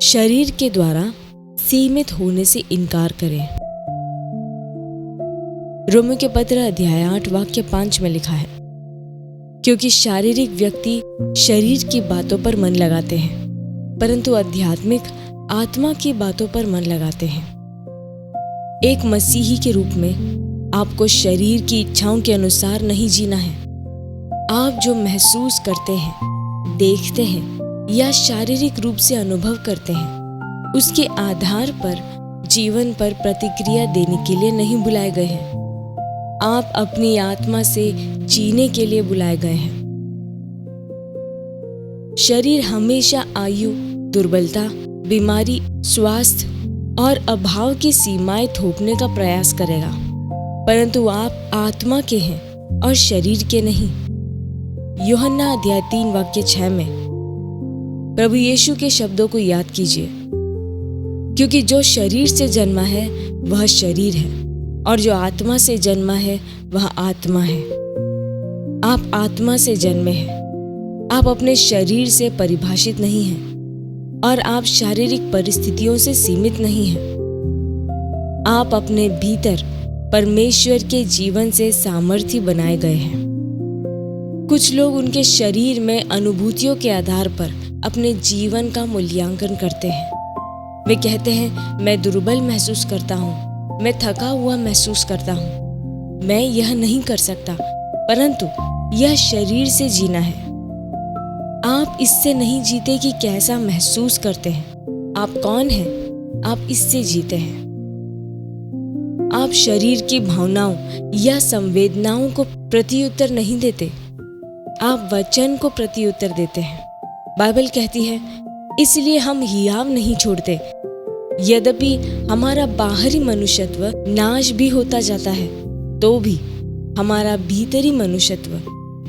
शरीर के द्वारा सीमित होने से इनकार करें। रोमियो के पत्र अध्याय 8 वाक्य 5 में लिखा है, क्योंकि शारीरिक व्यक्ति शरीर की बातों पर मन लगाते हैं, परंतु आध्यात्मिक आत्मा की बातों पर मन लगाते हैं। एक मसीही के रूप में आपको शरीर की इच्छाओं के अनुसार नहीं जीना है। आप जो महसूस करते हैं, देखते हैं या शारीरिक रूप से अनुभव करते हैं, उसके आधार पर जीवन पर प्रतिक्रिया देने के लिए नहीं बुलाए गए हैं। आप अपनी आत्मा से जीने के लिए बुलाए गए हैं। शरीर हमेशा आयु, दुर्बलता, बीमारी, स्वास्थ्य और अभाव की सीमाएं थोपने का प्रयास करेगा, परंतु आप आत्मा के हैं और शरीर के नहीं। यूहन्ना अध्याय 3 वाक्य 6 में प्रभु यीशु के शब्दों को याद कीजिए, क्योंकि जो शरीर से जन्मा है वह शरीर है और जो आत्मा से जन्मा है वह आत्मा है। आप आत्मा से जन्मे हैं। आप अपने शरीर से परिभाषित नहीं हैं और आप शारीरिक परिस्थितियों से सीमित नहीं हैं। आप अपने भीतर परमेश्वर के जीवन से सामर्थ्य बनाए गए हैं। कुछ लोग उनके शरीर में अनुभूतियों के आधार पर अपने जीवन का मूल्यांकन करते हैं। वे कहते हैं, मैं दुर्बल महसूस करता हूँ, मैं थका हुआ महसूस करता हूँ, मैं यह नहीं कर सकता। परंतु यह शरीर से जीना है। आप इससे नहीं जीते कि कैसा महसूस करते हैं। आप कौन हैं, आप इससे जीते हैं। आप शरीर की भावनाओं या संवेदनाओं को प्रत्युत्तर नहीं देते, आप वचन को प्रत्युत्तर देते हैं। बाइबल कहती है, इसलिए हम हियाव नहीं छोड़ते, यद्यपि हमारा बाहरी मनुष्यत्व नाश भी होता जाता है, तो भी हमारा भीतरी मनुष्यत्व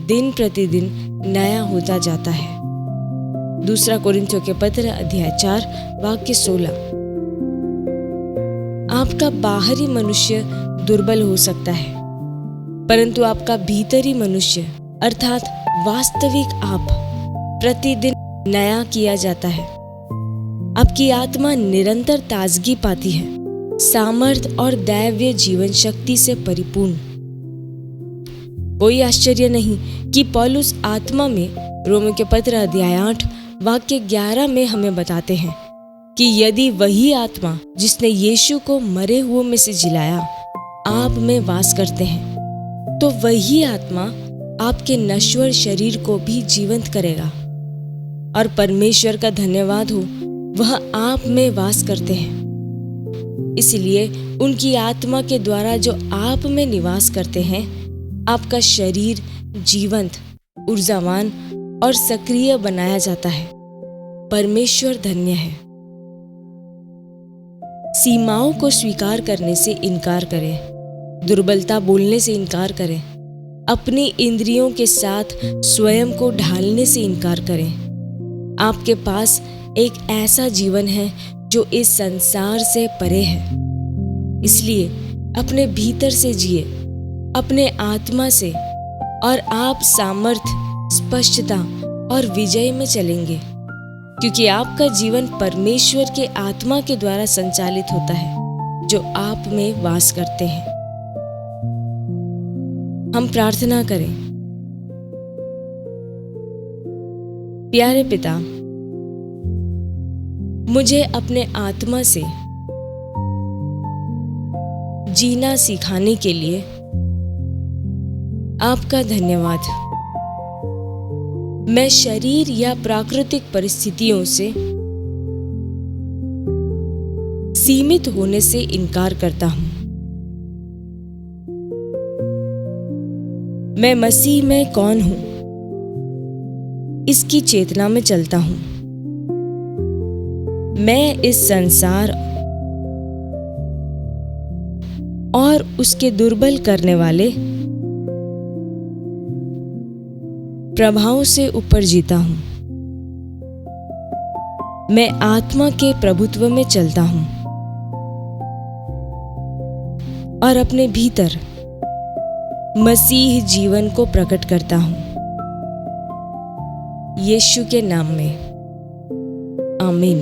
दिन प्रतिदिन नया होता जाता है। दूसरा कोरिन्थियों के पत्र अध्याय 4 वाक्य 16। आपका बाहरी मनुष्य दुर्बल हो सकता है, परंतु आपका भीतरी मनुष्य अर्थात वास्तविक आप प्रतिदिन नया किया जाता है। आपकी आत्मा निरंतर ताजगी पाती है, सामर्थ और दैवीय जीवन शक्ति से परिपूर्ण। कोई आश्चर्य नहीं कि पौलुस आत्मा में रोमियो के पत्र अध्याय 8 वाक्य 11 में हमें बताते हैं कि यदि वही आत्मा जिसने यीशु को मरे हुओं में से जिलाया आप में वास करते हैं, तो वही आत्मा आपके नश्वर शरीर को भी जीवंत करेगा। और परमेश्वर का धन्यवाद हो, वह आप में वास करते हैं। इसलिए उनकी आत्मा के द्वारा जो आप में निवास करते हैं, आपका शरीर जीवंत, ऊर्जावान और सक्रिय बनाया जाता है। परमेश्वर धन्य है। सीमाओं को स्वीकार करने से इनकार करें, दुर्बलता बोलने से इनकार करें, अपनी इंद्रियों के साथ स्वयं को ढालने से इनकार करें। आपके पास एक ऐसा जीवन है जो इस संसार से परे है। इसलिए अपने भीतर से जिए, अपने आत्मा से, और आप सामर्थ्य, स्पष्टता और विजय में चलेंगे, क्योंकि आपका जीवन परमेश्वर के आत्मा के द्वारा संचालित होता है जो आप में वास करते हैं। हम प्रार्थना करें। प्यारे पिता, मुझे अपने आत्मा से जीना सिखाने के लिए आपका धन्यवाद। मैं शरीर या प्राकृतिक परिस्थितियों से सीमित होने से इनकार करता हूं। मैं मसीह में कौन हूं, इसकी चेतना में चलता हूं। मैं इस संसार और उसके दुर्बल करने वाले प्रभाव से ऊपर जीता हूं। मैं आत्मा के प्रभुत्व में चलता हूं और अपने भीतर मसीह जीवन को प्रकट करता हूं। यीशु के नाम में आमीन।